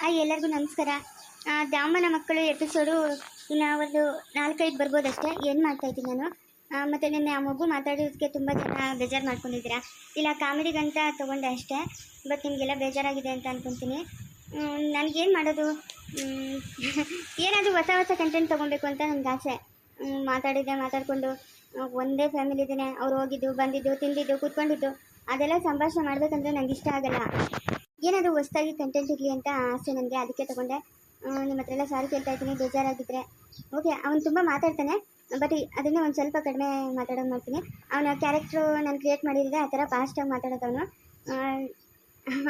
ಎಲ್ಲರಿಗೂ ನಮಸ್ಕಾರ. ದ್ಯಾಮನ ಮಕ್ಕಳು ಎಪಿಸೋಡು ಇನ್ನು ಒಂದು 4-5 ಬರ್ಬೋದಷ್ಟೇ. ಏನು ಮಾಡ್ತಾಯಿದ್ದೀನಿ ನಾನು. ಮತ್ತು ನಿನ್ನೆ ಆ ಮಗು ಮಾತಾಡೋದಕ್ಕೆ ತುಂಬ ಜನ ಬೇಜಾರು ಮಾಡ್ಕೊಂಡಿದ್ದೀರಾ. ಇಲ್ಲ ಕಾಮಿಡಿಗಂತ ತೊಗೊಂಡೆ ಅಷ್ಟೇ. ಬಟ್ ನಿಮಗೆಲ್ಲ ಬೇಜಾರಾಗಿದೆ ಅಂತ ಅಂದ್ಕೊತೀನಿ. ನನಗೇನು ಮಾಡೋದು, ಏನಾದರೂ ಹೊಸ ಹೊಸ ಕಂಟೆಂಟ್ ತೊಗೊಬೇಕು ಅಂತ ನನಗೆ ಆಸೆ. ಮಾತಾಡಿಕೊಂಡು ಒಂದೇ ಫ್ಯಾಮಿಲಿದೇನೆ, ಅವ್ರು ಹೋಗಿದ್ದು ಬಂದಿದ್ದು ತಿಂದಿದ್ದು ಕೂತ್ಕೊಂಡಿದ್ದು ಅದೆಲ್ಲ ಸಂಭಾಷಣೆ ಮಾಡಬೇಕಂದ್ರೆ ನನಗೆ ಇಷ್ಟ ಆಗಲ್ಲ. ಏನಾದರೂ ಹೊಸದಾಗಿ ಕಂಟೆಂಟ್ ಇರಲಿ ಅಂತ ಆಸೆ ನನಗೆ, ಅದಕ್ಕೆ ತೊಗೊಂಡೆ. ನಿಮ್ಮ ಹತ್ರ ಎಲ್ಲ ಸಾರಿ ಕೇಳ್ತಾ ಇದ್ದೀನಿ, ಬೇಜಾರಾಗಿದ್ದರೆ. ಓಕೆ, ಅವನು ತುಂಬ ಮಾತಾಡ್ತಾನೆ, ಬಟ್ ಅದನ್ನೇ ಒಂದು ಸ್ವಲ್ಪ ಕಡಿಮೆ ಮಾತಾಡೋದು ಮಾಡ್ತೀನಿ. ಅವನ ಕ್ಯಾರೆಕ್ಟ್ರು ನಾನು ಕ್ರಿಯೇಟ್ ಮಾಡಿದರೆ ಆ ಥರ ಫಾಸ್ಟಾಗಿ ಮಾತಾಡೋದು ಅವನು.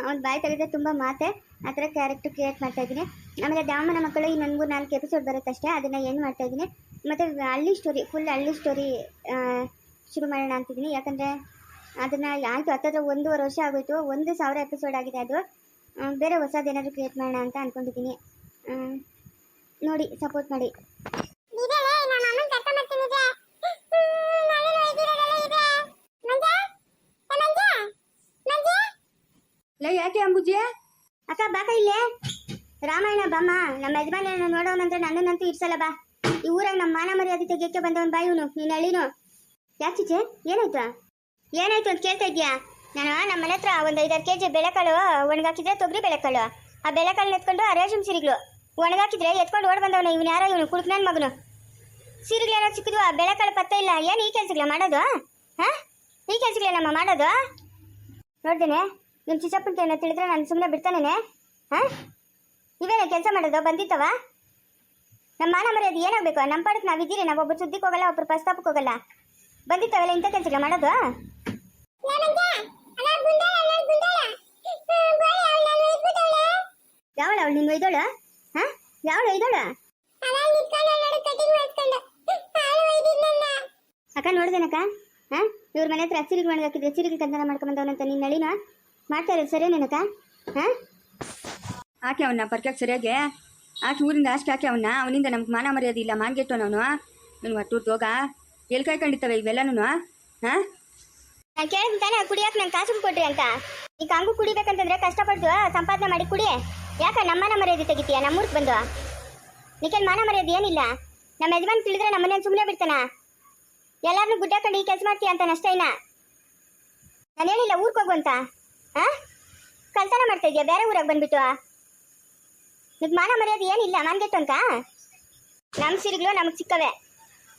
ಅವ್ನು ಬಾಯಿ ತೆಗೆದ್ರೆ ತುಂಬ ಮಾತೆ, ಆ ಥರ ಕ್ಯಾರೆಕ್ಟ್ರು ಕ್ರಿಯೇಟ್ ಮಾಡ್ತಾಯಿದ್ದೀನಿ. ಆಮೇಲೆ ದ್ಯಾಮನ ಮಕ್ಕಳು ಇನ್ನೊಂದು 4 ಎಪಿಸೋಡ್ ಬರುತ್ತಷ್ಟೇ, ಅದನ್ನು ಏನು ಮಾಡ್ತಾಯಿದ್ದೀನಿ. ಮತ್ತು ಹಳ್ಳಿ ಸ್ಟೋರಿ, ಫುಲ್ ಹಳ್ಳಿ ಸ್ಟೋರಿ ಶುರು ಮಾಡೋಣ ಅಂತಿದ್ದೀನಿ. ಯಾಕಂದರೆ ಅದನ್ನು ಆಯಿತು, ಹತ್ತಿರ 1.5 ವರ್ಷ ಆಗೋಯ್ತು. 1,000 ಎಪಿಸೋಡ್ ಆಗಿದೆ ಅದು. ಬೇರೆ ಹೊಸದೇನಾದರೂ ಕ್ರಿಯೇಟ್ ಮಾಡೋಣ ಅಂತ ಅಂದ್ಕೊಂಡಿದ್ದೀನಿ. ನೋಡಿ, ಸಪೋರ್ಟ್ ಮಾಡಿ. ಯಾಕೆ ಅಂಬುಜಿ ಅಕ್ಕ ಬಾಕ ಇಲ್ಲೇ ರಾಮಾಯಣ ಬಾಮ್ಮ. ನಮ್ಮ ಯಜಮಾನ ನೋಡೋನಂದ್ರೆ ನನ್ನನ್ನಂತೂ ಇರ್ಸಲ್ಲ ಬಾ. ಈ ಊರಾಗ ನಮ್ಮ ಮಾನ ಮರ್ಯಾದೆ ತೆಗಿಯಕ್ಕೆ ಬಂದವನ್ ಬಾ ಇವನು. ನೀನು ಹಳ್ಳಿನು ಯಾಕೆ ಚಿಚೆ, ಏನಾಯ್ತು ಅಂತ ಕೇಳ್ತಾ ಇದ್ಯಾ? ನಾನು ನಮ್ಮ ಮನೆ ಹತ್ರ ಒಂದು 5-6 kg ಬೆಳೆಕಾಳು ಒಣಗಾಕಿದ್ರೆ, ತೊಗರಿ ಬೆಳೆಕಾಳು. ಆ ಬೆಳೆಕಾಳನ್ನ ಎತ್ಕೊಂಡು ಆ ರೇಷನ್ ಸೀರೆಗಳು ಒಣಗಾಕಿದ್ರೆ ಎತ್ಕೊಂಡು ಓಡ್ ಬಂದವನು. ಇವನು ಯಾರೋ, ಇವನು ಕುಡುಕ್ ನನ್ನ ಮಗನು. ಸೀರೆಗಳು ಏನೋ ಸಿಕ್ಕಿದ್ವು, ಆ ಬೆಳೆಕಾಳು ಪತ್ತ ಇಲ್ಲ. ಏನು ಈ ಕೆಲಸಗಳ ಮಾಡೋದು? ಈ ಕೆಲಸಗಳೇನಮ್ಮ ಮಾಡೋದು? ನೋಡ್ದೇನೆ ನಿಮ್ಮ ಚಿಕ್ಕಪ್ಪನ ಏನೋ ತಿಳಿದ್ರೆ ನಾನು ಸುಮ್ಮನೆ ಬಿಡ್ತಾನೇನೆ. ಇವೇನೋ ಕೆಲಸ ಮಾಡೋದು ಬಂದಿತ್ತವ? ನಮ್ಮ ಮಾನ ಮರ್ಯಾದೆ ಏನಾಗಬೇಕು? ನಮ್ಮ ಪಾಡಕ್ಕೆ ನಾವಿದ್ದೀರಿ, ನಾವೊಬ್ಬರು ಸುದ್ದಿಗೆ ಹೋಗಲ್ಲ, ಒಬ್ಬರು ಪ್ರಸ್ತಾಪಕ್ಕೆ ಹೋಗಲ್ಲ. ಬಂದಿತ್ತವೆಲ್ಲ ಇಂಥ ಕೆಲಸಗಳ ಮಾಡೋದು? ಯಾವಳ ಅವಳು ನಿನ್ನ ಒಯ್ದೋಳು? ಯಾವಳು ಒಯ್ದೋಳು? ಅಕ್ಕ ನೋಡ್ದೇನಕ್ಕ, ಇವ್ರ ಮನೆ ಹತ್ರ ಸಿರಿಗೆ ಒಣಗಾಕಿದ್ರೆ ಸಿರಿಗೆ ಕಂದನ ಮಾಡ್ಕೊಂಬಂದವನಂತ ನಿನ್ನ ನಳಿನ ಮಾಡ್ತಾ ಇರೋದು ಸರಿನೇನಕ್ಕ? ಆಕೆ ಅವನ್ನ ಪರ್ಕ್ಯಾಕೆ ಸರಿಯಾಗಿ ಆಕೆ ಊರಿಂದ ಅಷ್ಟು ಹಾಕಿ ಅವನಿಂದ ನಮ್ಗೆ ಮಾನ ಮರ್ಯಾದೆ ಇಲ್ಲ, ಮಾನ್ಗೆಟ್ಟವನವನು. ನೀನು ಒಟ್ಟು ಹೋಗ ಎಲ್ಲಿ ಕಾಯ್ಕೊಂಡಿರ್ತವೆ ಇವೆಲ್ಲನೂ. ನಾನು ಕೇಳಿದ ತಾನೇ ಕುಡಿಯಕ್ಕೆ ನಂಗೆ ಕಾಸು ಕೊಡ್ರಿ ಅಂತ. ಈಗ ಹಂಗೂ ಕುಡಿಬೇಕಂತಂದ್ರೆ ಕಷ್ಟಪಟ್ಟು ಸಂಪಾದನೆ ಮಾಡಿ ಕುಡಿ. ಯಾಕೆ ನಮ್ಮ ಮಾನ ಮರ್ಯಾದೆ ತೆಗಿತೀಯ? ನಮ್ಮೂರ್ಗೆ ಬಂದು ನಿಖಲ್ ಮಾನ ಮರ್ಯಾದೆ ಏನಿಲ್ಲ. ನಮ್ಮ ಯಜಮಾನ್ ತಿಳಿದ್ರೆ ನಮ್ಮನೇನು ಸುಮ್ಮನೆ ಬಿಡ್ತಾನ? ಎಲ್ಲಾರನ್ನೂ ಗುಡ್ಡಾಕೊಂಡು ಈ ಕೆಲಸ ಮಾಡ್ತೀಯ ಅಂತ ಅಷ್ಟೇ. ನಾನು ಹೇಳಿಲ್ಲ ಊರಿಗೆ ಹೋಗು ಅಂತ. ಕಲ್ತನ ಮಾಡ್ತಾ ಇದೆಯಾ ಬೇರೆ ಊರಾಗ ಬಂದ್ಬಿಟ್ಟು? ನಿಮ್ಗೆ ಮಾನ ಮರ್ಯಾದೆ ಏನಿಲ್ಲ, ಮಾನ್ಗೆಟ್ಟು ಅಂತ. ನಮ್ಮ ಸೀರೆಗಳು ನಮಗೆ ಸಿಕ್ಕವೆ.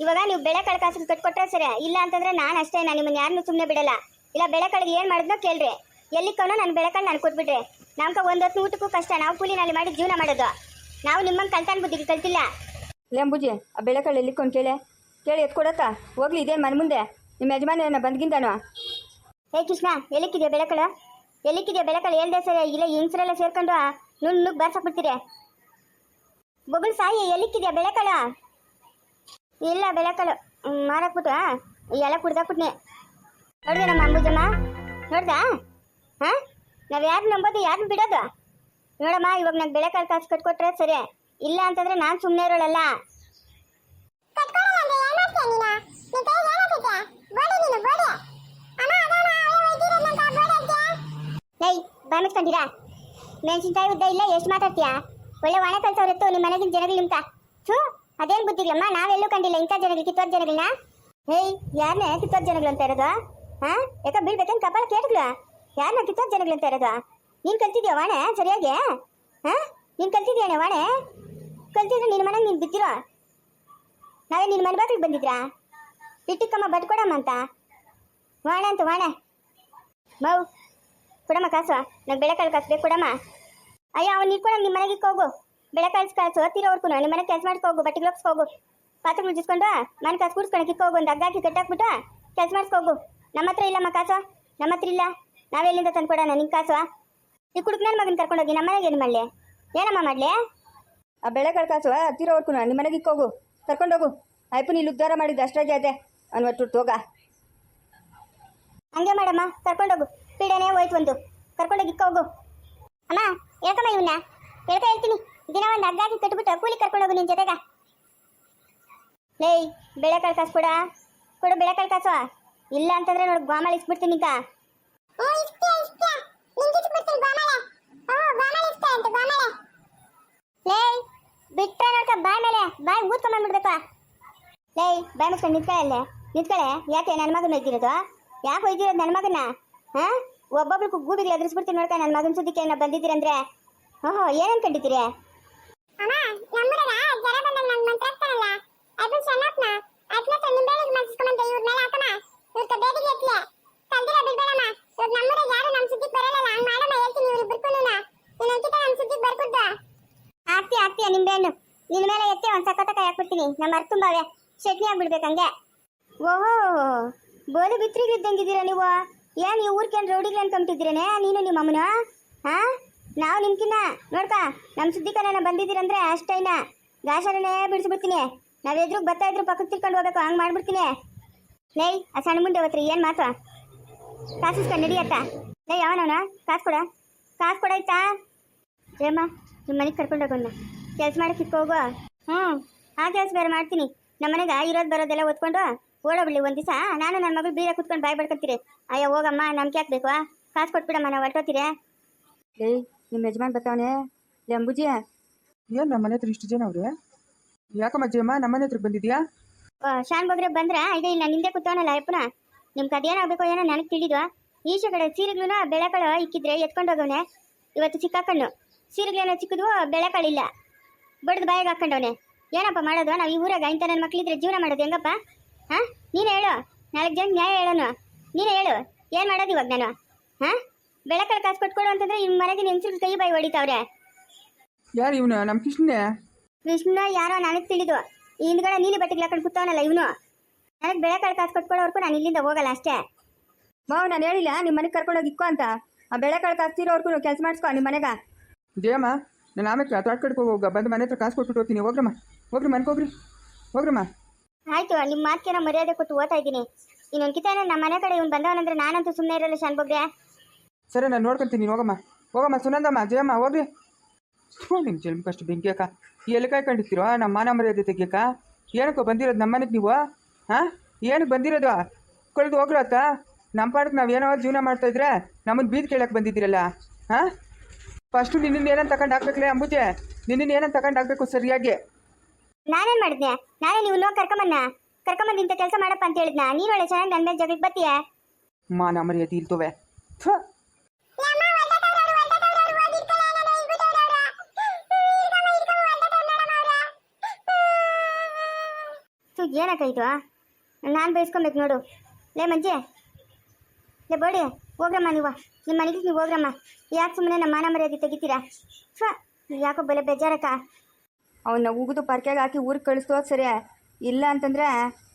ಇವಾಗ ನೀವು ಬೆಳೆಕಾಳು ಕಾಸು ಕಟ್ಕೊಟ್ರೆ ಸರಿ, ಇಲ್ಲ ಅಂತಂದ್ರೆ ನಾನು ಅಷ್ಟೇ. ನಾನು ನಿಮ್ಮನ್ನು ಯಾರನ್ನೂ ಸುಮ್ಮನೆ ಬಿಡಲ್ಲ. ಇಲ್ಲ ಬೆಳೆಕಾಳಿಗೆ ಏನು ಮಾಡಿದ್ನೋ ಕೇಳ್ರಿ, ಎಲ್ಲಿಕ್ಕವನೋ ನಾನು ಬೆಳೆಕಾಳು ನಾನು ಕೊಟ್ಬಿಟ್ರೆ ನಮ್ಗೆ ಒಂದು ಹೊತ್ತು ಊಟಕ್ಕೂ ಕಷ್ಟ. ನಾವು ಕೂಲಿನಲ್ಲಿ ಮಾಡಿ ಜೀವನ ಮಾಡೋದು. ನಾವು ನಿಮ್ಮಂಗೆ ಕಲ್ತಾನ ಬುದ್ಧಿಗೆ ಕಲ್ತಿಲ್ಲ. ಅಂಬುಜಿ ಆ ಬೆಳೆಕಾಳು ಎಲ್ಲಿಕ್ಕೊಂಡು ಕೇಳಿ ಎತ್ಕೊಡತ್ತ ಹೋಗ್ಲಿ. ಇದೇನು ಮನೆ ಮುಂದೆ ನಿಮ್ಮ ಯಜಮಾನ ಬಂದ್ಗಿಂದಾನು? ಕೃಷ್ಣ, ಎಲ್ಲಿಕ್ಕಿದೆಯಾ ಬೆಳೆಕಾಳು? ಎಲ್ಲಿಕ್ಕಿದೆಯಾ ಬೆಳೆಕಾಳು? ಹೇಳ್ದೆ ಸರಿ. ಇಲ್ಲ ಹೆಂಗಸರೆಲ್ಲ ಸೇರ್ಕೊಂಡು ನುಣ್ಣಗೆ ಬಾರ್ಸಾಕ್ಬಿಡ್ತೀರಿ. ಬೊಗಳು ಸಾಯಿ, ಎಲ್ಲಿಕ್ಕಿದೆಯಾ ಬೆಳೆಕಾಳು? ಇಲ್ಲ ಬೆಳೆಕಾಳು ಮಾರಾಕ್ಬಿಟ್ಟು ಎಲ್ಲ ಕುಡ್ದಾಕ್ಬಿಟ್ನೆ. ನೋಡ್ದೆ ನಮ್ಮ ಅಂಬುಜಮ್ಮ, ನೋಡ್ದಾ? ನಾವು ಯಾರು ನಂಬೋದು, ಯಾರನ್ನ ಬಿಡೋದು? ನೋಡಮ್ಮ, ಇವಾಗ ನಂಗೆ ಬೆಳೆಕಾಳು ಕಾಸು ಕಟ್ಕೊಟ್ರೆ ಸರಿ, ಇಲ್ಲ ಅಂತಂದ್ರೆ ನಾನು ಸುಮ್ಮನೆ ಇರೋಳಲ್ಲ. ಬಾಮಿಸ್ಕೊಂಡಿರಾ? ಮೆಣಸಿನ್ಕಾಯಿ ಉದ್ದ ಇಲ್ಲ, ಎಷ್ಟು ಮಾತಾಡ್ತೀಯಾ? ಒಳ್ಳೆ ಒಣ ಕಲ್ಸವ್ರೆತ್ತು ನಿಮ್ಮ ಮನೆಗಿನ ಜನಗಳು ಅಂತ. ಅದೇನು ಬುದ್ಧಿಗಳಮ್ಮ, ನಾವೆಲ್ಲೂ ಕಂಡಿಲ್ಲ ಇಂಥ ಜನಗಳು, ಕಿತ್ತೋದ್ ಜನಗಳನ್ನ. ಯಾರನ್ನೇ ಕಿತ್ತೋದ್ ಜನಗಳು ಅಂತ ಇರೋದು? ಯಾಕೆ ಬೀಳ್ಬೇಕೇನು ಕಪಾಳ ಕೇಟ್ಗಳು? ಯಾರನ್ನ ಕಿತ್ತೋದ್ ಜನಗಳು ಅಂತ ಇರೋದು? ನೀನು ಕಲ್ತಿದ್ಯಾ ವಾಣೆ ಸರಿಯಾಗಿ? ನೀನು ಕಲ್ತಿದ್ಯಾನೆ ವಾಣೆ? ಕಲ್ತಿದ್ರೆ ನಿನ್ನ ಮನೆಗೆ ನೀನು ಬಿದ್ದಿರೋ? ನಾವೇ ನಿನ್ನ ಮನೆ ಬಾಗಿಲಿಗೆ ಬಂದಿದ್ರಾ? ಬಿಟ್ಟಿಕ್ಕಮ್ಮ ಬಟ್ಕೊಡಮ್ಮ ಅಂತ ವಾಣೆ ಅಂತ. ವಾಣೆ ಮೌ ಕೊಡಮ್ಮ ಕಾಸು, ನಂಗೆ ಬೆಳೆಕಾಳು ಕಾಸು ಬೇಕು ಕೊಡಮ್ಮ. ಅಯ್ಯೋ ಅವ್ನು ಇಟ್ಕೊಳಂಗೆ ನಿಮ್ಮ ಮನೆಗೆ ಹೋಗು. ಬೆಳೆಕಾಳು ಕಾಸು ಹತ್ತಿರೋವರ್ಕು ನಿಮ್ಮ ಮನೆಗೆ ಕೆಲಸ ಮಾಡ್ಕೋಗು, ಬಟ್ಟೆಗೆ ಹೋಗ್ಸ್ಕೋಗು, ಪಾತ್ರೆಗಳು ಜಿಸ್ಕೊಂಡು ಮನೆ ಕಾಸು ಕೂಡ್ಸ್ಕೊಂಡು ಕಿಕ್ಕೋಗು, ಒಂದು ಹಗ್ಗ ಹಾಕಿ ಕಟ್ಟಾಕ್ಬಿಟ್ಟು ಕೆಲಸ ಮಾಡಿಸ್ಕೋಗು. ನಮ್ಮ ಹತ್ರ ಇಲ್ಲಮ್ಮ ಕಾಸು, ನಮ್ಮ ಹತ್ರ ಇಲ್ಲ. ನಾವೆಲ್ಲಿಂದ ತಂದು ಕೊಡೋಣ ನಿನ್ನ ಕಾಸು? ಈ ಕುಡುಕ್ ನನ್ನ ಮಗನ ಕರ್ಕೊಂಡೋಗಿ ನಮ್ಮ ಮನೆಗೆ ಏನು ಮಾಡಲಿ? ಏನಮ್ಮ ಮಾಡಲಿ? ಆ ಬೆಳೆಕಾಳು ಕಾಸು ಹತ್ತಿರೋವರ್ಕು ನಿಮ್ಮ ಮನೆಗೆ ಇಕ್ಕೋಗು, ಕರ್ಕೊಂಡೋಗು. ಅಯ್ಯಪ್ಪನ ಇಲ್ಲಿ ಉದ್ಧಾರ ಮಾಡಿದ್ದು ಅಷ್ಟಾಗಿ ಅದೇ ಅವ್ನು ಒಟ್ಟು ಹೋಗ. ಹಂಗೆ ಮಾಡಮ್ಮ, ಕರ್ಕೊಂಡೋಗು. ಪೀಡನೆ ಹೋಯ್ತು ಒಂದು, ಕರ್ಕೊಂಡೋಗಿ ಇಕ್ಕೋಗು. ಅಮ್ಮ ಯಾಕಮ್ಮ ಇವನ್ನ ಹೇಳ್ತೀನಿ, ದಿನ ಒಂದು ಹಗ್ಗ ಹಾಕಿ ಕಟ್ಬಿಟ್ಟು ಕೂಲಿ ಕರ್ಕೊಂಡೋಗು ನಿನ್ನ ಜೊತೆಗ. ಬೆಳೆಕಾಳು ಕಾಸು ಕೊಡು ಬೆಳೆಕಾಳು ಕಾಸು. ಇಲ್ಲ ಅಂತಂದ್ರೆ ನೋಡಿ ಗಾಮಾಳ ಇಸ್ಬಿಡ್ತೀನಿ ಈಗ. ಬಾಯ್ ಊದ್ಕೊಂಬಂದ್ಬಿಡ್ಬೇಕು. ಲೇ ಬಾಯ್ ಮುಚ್ಕೊಂಡು ನಿಂತ್ಕೊಳ್ಳೆ ನಿಂತ್ಕೊಳ್ಳೆ. ಯಾಕೆ ನನ್ನ ಮಗನ ಒಯ್ದಿರೋದು? ಯಾಕೆ ಒಯ್ದಿರೋದು ನನ್ನ ಮಗನ? ಹಾ, ಒಬ್ಬೊಬ್ರು ಗೂಬಿಗೆ ಎದುರಿಸ್ಬಿಡ್ತೀನಿ ನೋಡ್ಕ. ನನ್ನ ಮಗನ ಸುದ್ದಿಗೆ ಏನೋ ಬಂದಿದ್ದೀರಂದ್ರೆ ಓಹೋ ಏನ್ ಅನ್ಕೊಂಡಿದ್ದೀರಿ? ಆಗ್ತೀಯ ನಿಂಬೆಹಣ್ಣು ನಿನ್ನ ಮೇಲೆ ಎತ್ತಿ ಒಂದ್ ಸಕ್ಕತ್ತ ಹಾಕ್ಬಿಡ್ತೀನಿ. ನಮ್ಮ ಅರ್ಥ ತುಂಬಾವೆ ಚಟ್ನಿ ಆಗ್ಬಿಡ್ಬೇಕಂಗೆ. ಓಹೋ ಬೋಲು ಬಿತ್ರಿಗಿದ್ದಂಗಿದ್ದೀರಾ ನೀವು. ಏನ್ ಈ ಊರ್ಕೇನ್ ರೌಡಿಗೆ ಅನ್ಕೊಂಬಿಟ್ಟಿದ್ದೀರೇನೆ ನೀನು ನಿಮ್ಮ ಅಮ್ಮನ? ಹಾ, ನಾವು ನಿಮ್ಕಿನ್ನ ನೋಡ್ಕ ನಮ್ಮ ಸುದ್ದಿಕನ ಬಂದಿದ್ದೀರಂದ್ರೆ ಅಷ್ಟೇನ ಗಾಶರನೇ ಬಿಡಿಸ್ಬಿಡ್ತೀನಿ. ನಾವ್ ಎದ್ರಿಗೆ ಬರ್ತಾ ಇದ್ರು ಪಕ್ಕಕ್ಕೆ ತಿಳ್ಕೊಂಡು ಹೋಗ್ಬೇಕು, ಹಂಗೆ ಮಾಡ್ಬಿಡ್ತೀನಿ. ಲೈ ಆ ಸಣ್ಣ ಮುಂಡೆ ಹೋತ್ರಿ ಏನು ಮಾತು? ಕಾಸಿಸ್ಕೊಂಡು ನಡಿಯತ್ತ. ಲೈ ಅವನವನ ಕಾಸು ಕೊಡಾಯ್ತಾ? ಏಮ್ಮ ನಿಮ್ಮ ಮನೆಗೆ ಕರ್ಕೊಂಡೋಗೋಣ, ಕೆಲಸ ಮಾಡಕ್ಕೆ ಹೋಗು. ಆ ಕೆಲಸ ಬೇರೆ ಮಾಡ್ತೀನಿ. ನಮ್ಮ ಮನೆಗೆ ಇರೋದು ಬರೋದೆಲ್ಲ ಓದ್ಕೊಂಡು ಓಡೋಬಿಡ್ಲಿ ಒಂದು ದಿವಸ. ನಾನು ನನ್ನ ಮಗಳು ಬೀರ ಕುತ್ಕೊಂಡು ಬಾಯ್ ಬಡ್ಕೊತೀರಿ. ಅಯ್ಯೋ ಹೋಗಮ್ಮ, ನಮ್ಗೆ ಯಾಕೆ ಬೇಕು? ಕಾಸು ಕೊಟ್ಬಿಡಮ್ಮ, ನಾವು ಹೊರಟೋತೀರಿ. ಲೇ ನಿಮ್ಮ ಯಜಮಾನ್ ಬರ್ತಾವನೆ. ಲೇ ಅಂಬುಜಿ, ಏನು ನಮ್ಮ ಮನೆ ಹತ್ರ ಇಷ್ಟು ಜನ ಅವ್ರೆ? ಯಾಕಮ್ಮ ಜಯಮ್ಮ ನಮ್ಮ ಮನೆ ಹತ್ರ ಬಂದಿದ್ಯಾ? ಶಾನ್ ಬಗ್ರೆ ಬಂದ್ರ ಇದೆ ಇಲ್ಲ ನಿಂದೆ ಕೂತವನಲ್ಲ ಅಪ್ಪನ. ನಿಮ್ಗೆ ಅದೇನಾಗಬೇಕು ಏನೋ ನನಗೆ ತಿಳಿದ್ವಾ? ಈಶ ಕಡೆ ಸೀರೆಗ್ಲೂ ಬೆಳೆಕಾಳು ಇಕ್ಕಿದ್ರೆ ಎತ್ಕೊಂಡು ಹೋಗವನೆ. ಇವತ್ತು ಸಿಕ್ಕಾಕೊಂಡು ಸೀರೆಗಳೇನೋ ಚಿಕ್ಕದು ಬೆಳೆಕಾಳಿಲ್ಲ, ಬಡ್ದು ಬಾಯಿಗೆ ಹಾಕೊಂಡವನೆ. ಏನಪ್ಪ ಮಾಡೋದು? ನಾವು ಈ ಊರಾಗ ಇಂಥ ನನ್ನ ಮಕ್ಳಿದ್ರೆ ಜೀವನ ಮಾಡೋದು ಹೆಂಗಪ್ಪ? ಹಾಂ, ನೀನು ಹೇಳು. 4 ಜನ ನ್ಯಾಯ ಹೇಳೋನು, ನೀನು ಹೇಳು. ಏನು ಮಾಡೋದು ಇವಾಗ ನಾನು? ಹಾಂ, ಬೆಳೆಕಾಳು ಕಾಸು ಕೊಟ್ಕೊಡು ಅಂತಂದ್ರೆ ನಿಮ್ಮ ಮನೆಗೆ ನೆನ್ಸಿರು ಕೈ ಬಾಯಿ ಹೊಡಿತಾವ್ರೆ. ಯಾರು ಇವನು? ನಮ್ಮ ಕೃಷ್ಣನೇ. ಕೃಷ್ಣ ಯಾರೋ ನನಗೆ ತಿಳಿದು. ಹಿಂದ್ಗಡೆ ನೀಲಿ ಬಟ್ಟೆಗೆ ಹಾಕೊಂಡು ಕೂತವನಲ್ಲ ಇವನು. ನನಗೆ ಬೆಳೆಕಾಳು ಕಾಸು ಕೊಟ್ಕೊಡೋವರೆಗೂ ನಾನು ಇಲ್ಲಿಂದ ಹೋಗಲ್ಲ ಅಷ್ಟೇ. ಮಾವು ನಾನು ಹೇಳಿಲ್ಲ ನಿಮ್ಮ ಮನೆಗೆ ಕರ್ಕೊಂಡೋಗಿ ಇಕ್ಕೋ ಅಂತ. ಆ ಬೆಳೆಕಾಳು ಕಾಸ್ತಿರೋರ್ಗು ಕೆಲಸ ಮಾಡಿಸ್ಕೊ ನಿಮ್ಮ ಮನೆಗೆ. ಜಯಮ್ಮ, ನಾನು ಆಮೇಲೆ ತೋಟಕಡೆಗೆ ಹೋಗ ಬಂದು ಮನೆ ಹತ್ರ ಕಾಸು ಕೊಟ್ಬಿಟ್ಟು ಹೋಗ್ತೀನಿ. ಹೋಗ್ರಮ್ಮ ಮನ್ಕೋಗ್ರಿ, ಹೋಗ್ರಮ್ಮ. ಆಯ್ತು, ನಿಮ್ಮ ಮಾತಿಗೆ ಮರ್ಯಾದೆ ಕೊಟ್ಟು ಓದ್ತಾ ಇದ್ದೀನಿ. ಇನ್ನೊಂದು ಕಿತ್ತಾನೆ ನಮ್ಮ ಮನೆ ಕಡೆ ಇವ್ನು ಬಂದವನಂದ್ರೆ ನಾನಂತೂ ಸುಮ್ಮನೆ ಇರಲ್ಲ ಶಾನ್ ಬಗ್ರೆ. ಸರಿ, ನಾನು ನೋಡ್ಕೊತೀನಿ. ಹೋಗಮ್ಮ ಸುನಂದಮ್ಮ, ಜಯಮ್ಮ ಹೋಗ್ರಿ. ನಿಮ್ಮ ಜನ್ಮಕ್ಕಷ್ಟು ಬೆಂಕಿ ಅಕ್ಕ. ಎಲ್ಲಿ ಕಾಯ್ಕೊಂಡಿರ್ತೀರೋ ನಮ್ಮ ಮಾನ ಮರ್ಯಾದೆ ತೆಗಿಯಕ್ಕ? ಏನಕ್ಕೋ ಬಂದಿರೋದು ನಮ್ಮ ಮನೆಗೆ ನೀವು? ಹಾಂ, ಏನಕ್ಕೆ ಬಂದಿರೋದು? ಕಳೆದು ಹೋಗ್ರ ಅತ್ತ. ನಮ್ಮ ಪಾಡಕ್ಕೆ ನಾವು ಏನೋ ಜೀವನ ಮಾಡ್ತಾಯಿದ್ರೆ ನಮ್ಮನ್ನು ಬೀದಿ ಕೇಳಕ್ಕೆ ಬಂದಿದ್ದೀರಲ್ಲ. ಹಾಂ, ಫಸ್ಟು ನಿನ್ನ ಏನಂತ ತಗೊಂಡು ಹಾಕ್ಬೇಕಲೇ ಅಂಬುಜೆ, ನಿನ್ನ ಏನಂತ ತಗೊಂಡು ಹಾಕ್ಬೇಕು ಸರಿಯಾಗಿ. ನಾನೇನು ಮಾಡಿದ್ನೆ? ನಾನೇ ನೀವು ಹೋಗಿ ಕರ್ಕೊಂಬಂದು ಇಂಥ ಕೆಲಸ ಮಾಡಪ್ಪ ಅಂತ ಹೇಳಿದ್ನ. ನೀನು ಒಳ್ಳೆ ಚೆನ್ನಾಗಿ ನನ್ನ ಮೇಲೆ ಜಗಕ್ಕೆ ಬತ್ತೀಯ. ಮಾನ ಮರ್ಯಾದೆ ಇಲ್ತವೆ. ಏನಕ್ಕಾಯ್ತು? ನಾನು ಬಯಸ್ಕೊಬೇಕು ನೋಡು. ಲೇ ಮಂಜೆ, ಲೇ ಬೋಡಿ, ಹೋಗ್ರಮ್ಮ ನೀವು ನಿಮ್ಮ ಮನೆಗೆ ನೀವು ಹೋಗ್ರಮ್ಮ. ಯಾಕೆ ಸುಮ್ಮನೆ ನಮ್ಮ ಮಾನ ಮರ್ಯಾದೆ ತೆಗಿತೀರಾ? ಯಾಕೋ ಬಲೆ ಬೇಜಾರಕ್ಕ. ಅವನ್ನ ಉಗಿದು ಪರ್ಕೆಗೆ ಹಾಕಿ ಊರಿಗೆ ಕಳಿಸ್ತೋ ಸರಿ, ಇಲ್ಲ ಅಂತಂದ್ರೆ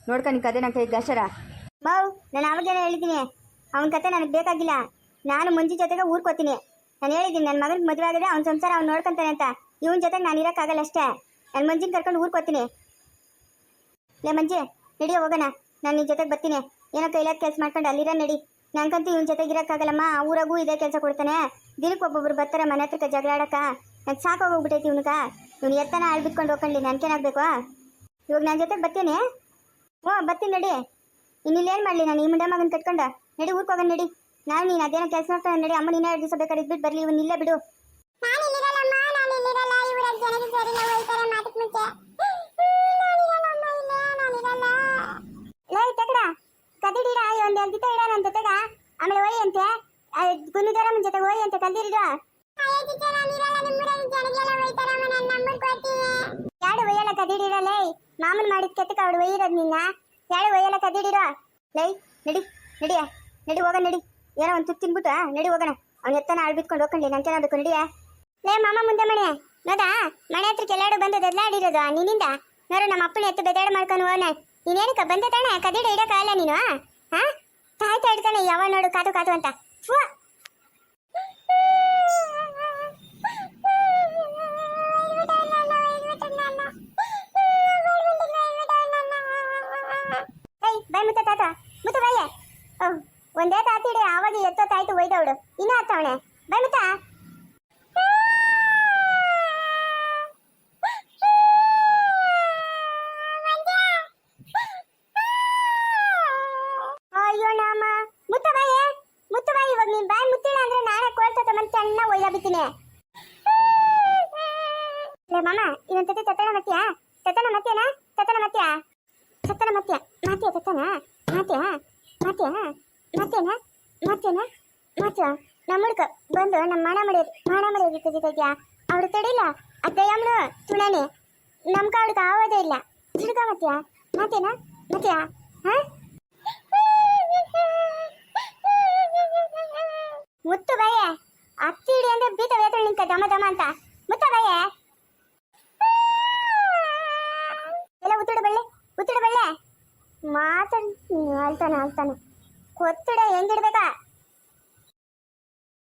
ನೋಡ್ಕೊಂಡು ನಿನ್ ಕತೆ ನನ್ನ ಕೈ ಗಶರ. ಬಾವು, ನಾನು ಅವಾಗೇನ ಹೇಳಿದ್ದೀನಿ, ಅವನ ಕತೆ ನನಗೆ ಬೇಕಾಗಿಲ್ಲ. ನಾನು ಮಂಜಿ ಜೊತೆಗೆ ಊರ್ಕೋತೀನಿ. ನಾನು ಹೇಳಿದ್ದೀನಿ ನನ್ನ ಮಗನಿಗೆ ಮದುವೆ ಆಗಿದೆ, ಅವ್ನ ಸಂಸಾರ ಅವ್ನು ನೋಡ್ಕೊಂತಾನೆ ಅಂತ. ಇವನ ಜೊತೆಗೆ ನಾನು ಇರೋಕ್ಕಾಗಲ್ಲ ಅಷ್ಟೇ. ನಾನು ಮಂಜಿನ ಕರ್ಕೊಂಡು ಊರ್ಕೋತೀನಿ. ಲೇ ಮಂಜಿ, ನಡಿಯೋ ಹೋಗೋಣ. ನಾನು ನಿನ್ನ ಜೊತೆಗೆ ಬರ್ತೀನಿ. ಏನೋ ಕೈಲಾದ ಕೆಲಸ ಮಾಡ್ಕೊಂಡು ಅಲ್ಲಿರೋ ನಡಿ. ನನಗಂತೂ ಇವನ ಜೊತೆಗೆ ಇರೋಕ್ಕಾಗಲ್ಲಮ್ಮ. ಊರಾಗೂ ಇದೇ ಕೆಲಸ ಕೊಡ್ತಾನೆ. ದಿನಕ್ಕೆ ಒಬ್ಬೊಬ್ರು ಬರ್ತಾರೆ ಮನೆ ಹತ್ರಕ್ಕೆ ಜಗಳ ಆಡಕ್ಕ. ನಂಗೆ ಸಾಕೋಗ್ಬಿಟ್ಟೈತಿ ಇವನಕ. ಇವ್ನು ಎತ್ತನ ಆಳ್ಬಿಟ್ಕೊಂಡು ಹೋಗ್ಕೊಳ್ಳಿ, ನನ್ಗೇನಾಗಬೇಕು? ಇವಾಗ ನನ್ನ ಜೊತೆಗೆ ಬರ್ತೀನಿ. ಬರ್ತೀನಿ ನಡಿ. ಇನ್ನಿಲ್ಲೇನು ಮಾಡಲಿ ನಾನು ಈ ಮುಂಡೆ ಮಗನ ಕಟ್ಕೊಂಡು? ನಡಿ ಊರಿಗೆ ಹೋಗೋಣ ನಡಿ. ನಾನು ನೀನು ಅದೇನೋ ಕೆಲಸ ಮಾಡ್ತಾನೆ ನಡಿ. ಅಮ್ಮ ನೀನೇ 2 ದಿವಸ ಬೇಕಾದ್ರೆ ಇದ್ಬಿಟ್ಟು ಬರಲಿ, ಇವನು ಇಲ್ಲೇ ಬಿಡು. ಕದಿಡಿಡ ಒಂದು ಗೀತ ಇಡ ನನ್ನ ಜೊತೆಗ. ಆಮೇಲೆ ಹೋಯ್ ಅಂತೆ ಗುನ್ನಿದಾರ ನನ್ನ ಜೊತೆ ಹೋಯ್ ಅಂತ ಕಲ್ದಿರಿಡ. ಯಾಡು ಒಯ್ಯಲ್ಲ ಕದಿಡಿರ ಲೈ. ಮಾಮೂಲು ಮಾಡಿದ ಕೆತ್ತಕ್ಕೆ ಅವಳು ಒಯ್ಯಿರೋದು ನಿನ್ನ. ಯಾಡು ಒಯ್ಯಲ್ಲ ಕದಿಡಿರ ಲೈ. ನಡಿ ಹೋಗೋಣ ನಡಿ. ಏನೋ ಒಂದು ತುತ್ತು ತಿನ್ಬಿಟ್ಟು ನಡಿ ಹೋಗೋಣ. ಅವ್ನು ಎತ್ತನ ಆಳ್ಬಿಟ್ಕೊಂಡು ಹೋಗ್ಕೊಂಡಿ, ನಾನು ಚೆನ್ನಾಗಬೇಕು ನಡಿಯ. ಲೇ ಮಾಮ ಮುಂದೆ ಮನೆ ನೋದಾ, ಮನೆ ಹತ್ರಕ್ಕೆ ಎಲ್ಲಾಡು ಬಂದು ದೆದ್ಲಾಡಿರೋದು ನಿನ್ನಿಂದ. ನೋಡು ನಮ್ಮ ಅಪ್ಪನ ಎತ್ತು ಬೆದಾಡು ಮಾಡ್ಕೊಂಡು ಹೋಗೋಣ. ನೀನೇನಕ್ಕ ಬಂದೆ ತಾನೆ ಕದಿಡ ಇಡೋಕ್ಕಾಗಲ್ಲ ನೀನು? ಹಾಂ, ತಾಯ್ತಾ ಇಡ್ತಾನೆ ಯಾವ ನೋಡು ಕಾತು ಅಂತ. ಬಾಯ್ ಮುತ್ತ ತಾತ ಮುತ್ತ ಬಾಯ್. ಒಂದೇ ತಾತಿಡೆ ಆವಾಗ ಎತ್ತೋ ತಾಯ್ತು ಒಯ್ದವಳು ಇನ್ನೂ ಹತ್ತವಣೆ. ಬಾಯ್ ಮುತ್ತ. ಅಯ್ಯೋ ನಾಮ ಮುತ್ತ ಬಾಯಿ ಇವಾಗ ನೀನ್ ಬಾಯ್ ಮುತ್ತಿಲ್ಲ ಅಂದ್ರೆ ನಾನೇ ಕೋಲ್ತ ಮಂತ್ ಚೆನ್ನಾಗಿ ಒಯ್ದಾಬಿಡ್ತೀನಿ. ಮಾಮ ಇನ್ನೊಂದ್ಸತಿ ತತ್ತಣ ಮತ್ತೀಯಾ? ತತನ ಮತ್ತೆನಾ ತತನ ಮತ್ತೆ ತತನ ಮತ್ತೆ ಮಾತೆ ತತನ ಮಾತೆ ಮಾತೆ ಮತ್ತೇನಾ ಮತ್ತೇನಾ ಮತ್ತೆ ನಮ್ಮ ಹುಡ್ಕ ಬಂದು ನಮ್ಮ ಮಾಣ ಮರ್ಯಾದೆ ತೆಗಿತೈತ್ಯಾ ಅವಳು ತಡಿಲ್ಲ ಅತ್ತಯ್ಯಮ್ಮನು ತುಳನೆ ನಮ್ಮ ಕಾವಳಿಗೆ ಆಗೋದೇ ಇಲ್ಲ ಹಿಡ್ಕ ಮತ್ಯಾ ಮಾತೇನಾ ಮತ್ಯಾ ಹಾ ಮುತ್ತು ಬಾಯೆ ಅತ್ತಿ ಹಿಡಿ ಅಂದ್ರೆ ಬೀತ ವೇತನ ನಿಂತ ದಮ ದಮ ಅಂತ ಮುತ್ತ ಬಾಯೆ ಎಲ್ಲ ಉತ್ತಿಡ ಬಳ್ಳೆ ಮಾತಾಡ್ ಅಳ್ತಾನೆ ಕೊತ್ತಿಡ ಹೆಂಗಿಡ್ಬೇಕಾ